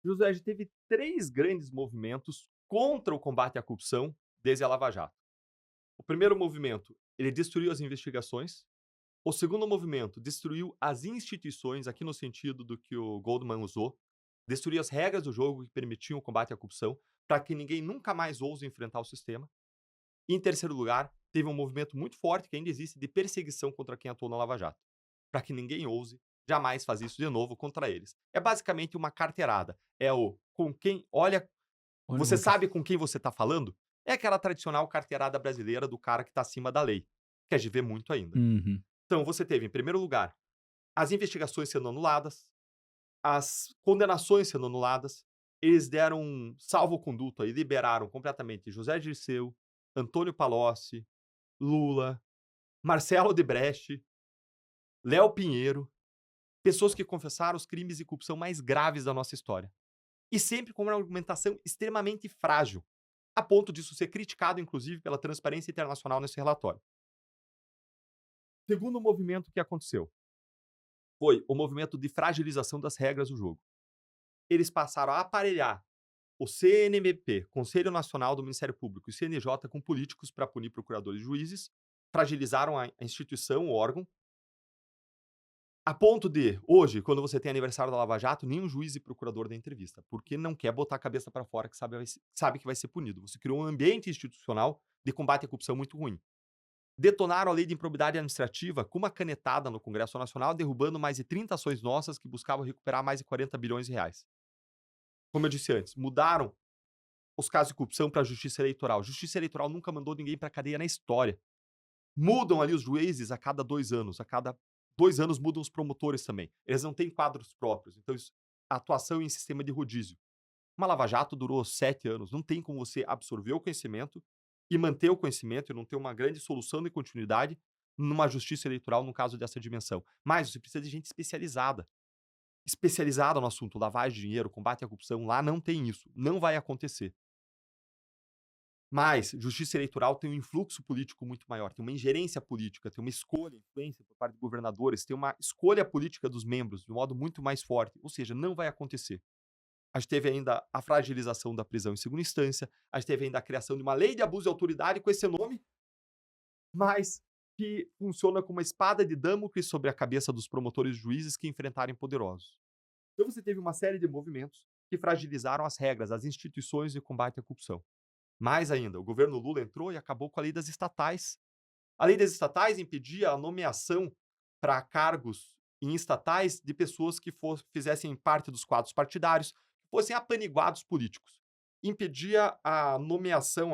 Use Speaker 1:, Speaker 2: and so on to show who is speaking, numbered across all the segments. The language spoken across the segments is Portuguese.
Speaker 1: José, a gente teve 3 grandes movimentos contra o combate à corrupção desde a Lava Jato. O primeiro movimento, ele destruiu as investigações. O segundo movimento destruiu as instituições, aqui no sentido do que o Goldman usou, destruiu as regras do jogo que permitiam o combate à corrupção, para que ninguém nunca mais ouse enfrentar o sistema. E, em terceiro lugar, teve um movimento muito forte, que ainda existe, de perseguição contra quem atuou na Lava Jato, para que ninguém ouse jamais fazer isso de novo contra eles. É basicamente uma carteirada. É o com quem olha,
Speaker 2: Olha,
Speaker 1: você
Speaker 2: muito
Speaker 1: sabe com quem você está falando? É aquela tradicional carteirada brasileira do cara que está acima da lei, que a gente vê muito ainda.
Speaker 2: uhum.
Speaker 1: Então você teve, em primeiro lugar, as investigações sendo anuladas, as condenações sendo anuladas, eles deram um salvo-conduto aí, liberaram completamente José Dirceu, Antônio Palocci, Lula, Marcelo Odebrecht, Léo Pinheiro, pessoas que confessaram os crimes de corrupção mais graves da nossa história. E sempre com uma argumentação extremamente frágil, a ponto disso ser criticado, inclusive, pela Transparência Internacional nesse relatório. Segundo movimento que aconteceu foi o movimento de fragilização das regras do jogo. Eles passaram a aparelhar o CNMP, Conselho Nacional do Ministério Público, e o CNJ com políticos para punir procuradores e juízes, fragilizaram a instituição, o órgão, a ponto de, hoje, quando você tem aniversário da Lava Jato, nenhum juiz e procurador dá entrevista, porque não quer botar a cabeça para fora que sabe que vai ser punido. Você criou um ambiente institucional de combate à corrupção muito ruim. Detonaram a lei de improbidade administrativa com uma canetada no Congresso Nacional, derrubando mais de 30 ações nossas que buscavam recuperar mais de 40 bilhões de reais. Como eu disse antes, mudaram os casos de corrupção para a Justiça Eleitoral. Justiça Eleitoral nunca mandou ninguém para cadeia na história. Mudam ali os juízes a cada 2 anos, a cada 2 anos mudam os promotores também. Eles não têm quadros próprios, então isso, atuação em sistema de rodízio. Uma Lava Jato durou 7 anos, não tem como você absorver o conhecimento e manter o conhecimento e não ter uma grande solução de continuidade numa justiça eleitoral num caso dessa dimensão. Mas você precisa de gente especializada no assunto, lavagem de dinheiro, combate à corrupção, lá não tem isso, não vai acontecer. Mas justiça eleitoral tem um influxo político muito maior, tem uma ingerência política, tem uma escolha, influência por parte de governadores, tem uma escolha política dos membros de um modo muito mais forte, ou seja, não vai acontecer. A gente teve ainda a fragilização da prisão em segunda instância, a gente teve ainda a criação de uma lei de abuso de autoridade com esse nome, mas que funciona como uma espada de Damocles sobre a cabeça dos promotores e juízes que enfrentarem poderosos. Então você teve uma série de movimentos que fragilizaram as regras, as instituições de combate à corrupção. Mais ainda, o governo Lula entrou e acabou com a lei das estatais. A lei das estatais impedia a nomeação para cargos em estatais de pessoas que fizessem parte dos quadros partidários, que fossem apaniguados políticos. Impedia a nomeação,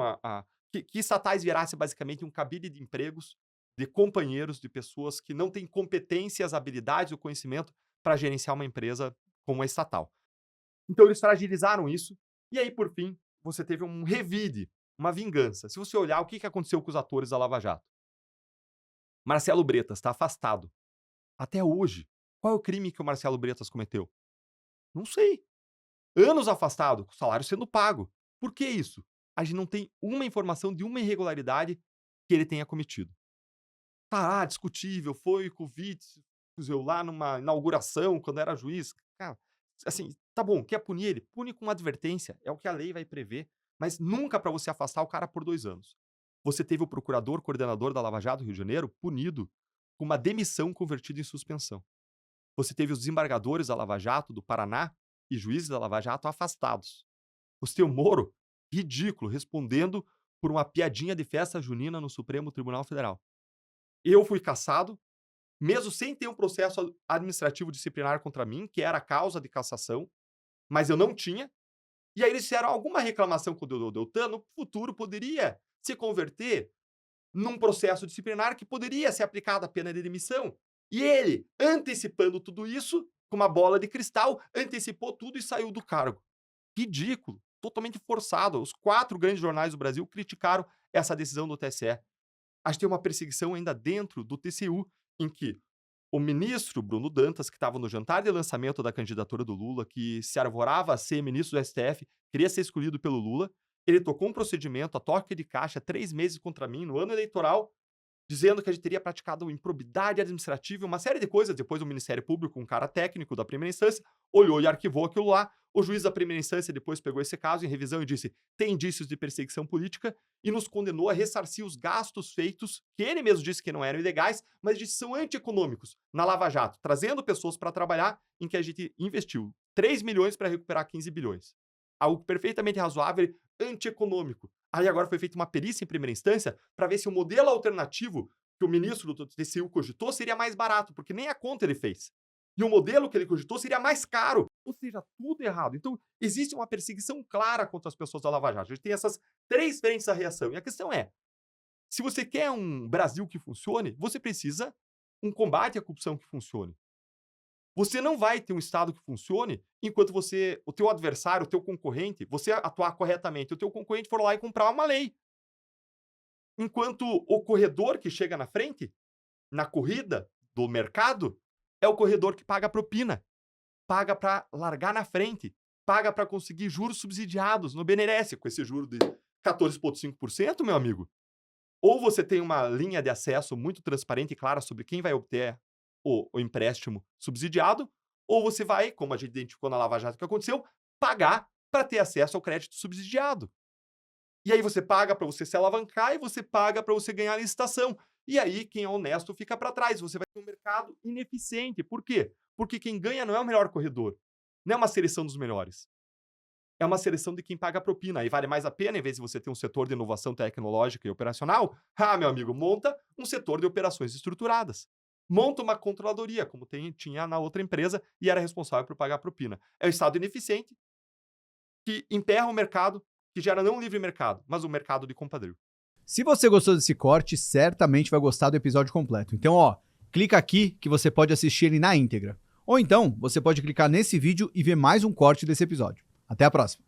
Speaker 1: que estatais virasse basicamente um cabide de empregos de companheiros, de pessoas que não têm competências, habilidades ou conhecimento para gerenciar uma empresa como a estatal. Então eles fragilizaram isso, e aí, por fim, você teve um revide, uma vingança. Se você olhar o que aconteceu com os atores da Lava Jato. Marcelo Bretas está afastado. Até hoje. Qual é o crime que o Marcelo Bretas cometeu? Não sei. Anos afastado, com o salário sendo pago. Por que isso? A gente não tem uma informação de uma irregularidade que ele tenha cometido. Tá, discutível, foi com o Witzel lá numa inauguração, quando era juiz. Cara, assim, tá bom, quer punir ele? Pune com uma advertência, é o que a lei vai prever, mas nunca para você afastar o cara por 2 anos. Você teve o procurador coordenador da Lava Jato do Rio de Janeiro punido com uma demissão convertida em suspensão. Você teve os desembargadores da Lava Jato do Paraná e juízes da Lava Jato afastados. Você tem o Moro, ridículo, respondendo por uma piadinha de festa junina no Supremo Tribunal Federal. Eu fui cassado, mesmo sem ter um processo administrativo disciplinar contra mim, que era a causa de cassação, mas eu não tinha. E aí eles fizeram alguma reclamação com o Deltan, no futuro poderia se converter num processo disciplinar que poderia ser aplicada a pena de demissão. E ele, antecipando tudo isso, com uma bola de cristal, antecipou tudo e saiu do cargo. Ridículo, totalmente forçado. Os 4 grandes jornais do Brasil criticaram essa decisão do TSE. A gente tem uma perseguição ainda dentro do TCU, em que o ministro Bruno Dantas, que estava no jantar de lançamento da candidatura do Lula, que se arvorava a ser ministro do STF, queria ser escolhido pelo Lula, ele tocou um procedimento a toque de caixa 3 meses contra mim, no ano eleitoral, dizendo que a gente teria praticado improbidade administrativa e uma série de coisas. Depois o Ministério Público, um cara técnico da primeira instância, olhou e arquivou aquilo lá. O juiz da primeira instância depois pegou esse caso em revisão e disse: tem indícios de perseguição política, e nos condenou a ressarcir os gastos feitos, que ele mesmo disse que não eram ilegais, mas disse que são antieconômicos, na Lava Jato, trazendo pessoas para trabalhar, em que a gente investiu 3 milhões para recuperar 15 bilhões. Algo perfeitamente razoável e antieconômico. Aí agora foi feita uma perícia em primeira instância para ver se o modelo alternativo que o ministro do TCU cogitou seria mais barato, porque nem a conta ele fez. E o modelo que ele cogitou seria mais caro. Ou seja, tudo errado. Então, existe uma perseguição clara contra as pessoas da Lava Jato. A gente tem essas 3 frentes da reação. E a questão é, se você quer um Brasil que funcione, você precisa um combate à corrupção que funcione. Você não vai ter um Estado que funcione enquanto o teu adversário, o teu concorrente, você atuar corretamente, o teu concorrente for lá e comprar uma lei. Enquanto o corredor que chega na frente, na corrida do mercado, é o corredor que paga a propina. Paga para largar na frente. Paga para conseguir juros subsidiados no BNDES, com esse juro de 14,5%, meu amigo. Ou você tem uma linha de acesso muito transparente e clara sobre quem vai obter o empréstimo subsidiado, ou você vai, como a gente identificou na Lava Jato que aconteceu, pagar para ter acesso ao crédito subsidiado. E aí você paga para você se alavancar e você paga para você ganhar a licitação. E aí quem é honesto fica para trás. Você vai ter um mercado ineficiente. Por quê? Porque quem ganha não é o melhor corredor. Não é uma seleção dos melhores. É uma seleção de quem paga a propina. Aí vale mais a pena, em vez de você ter um setor de inovação tecnológica e operacional, meu amigo, monta um setor de operações estruturadas. Monta uma controladoria, como tinha na outra empresa, e era responsável por pagar a propina. É o Estado ineficiente que emperra o mercado, que gera não um livre mercado, mas um mercado de compadrio.
Speaker 2: Se você gostou desse corte, certamente vai gostar do episódio completo. Então, clica aqui que você pode assistir ele na íntegra. Ou então, você pode clicar nesse vídeo e ver mais um corte desse episódio. Até a próxima!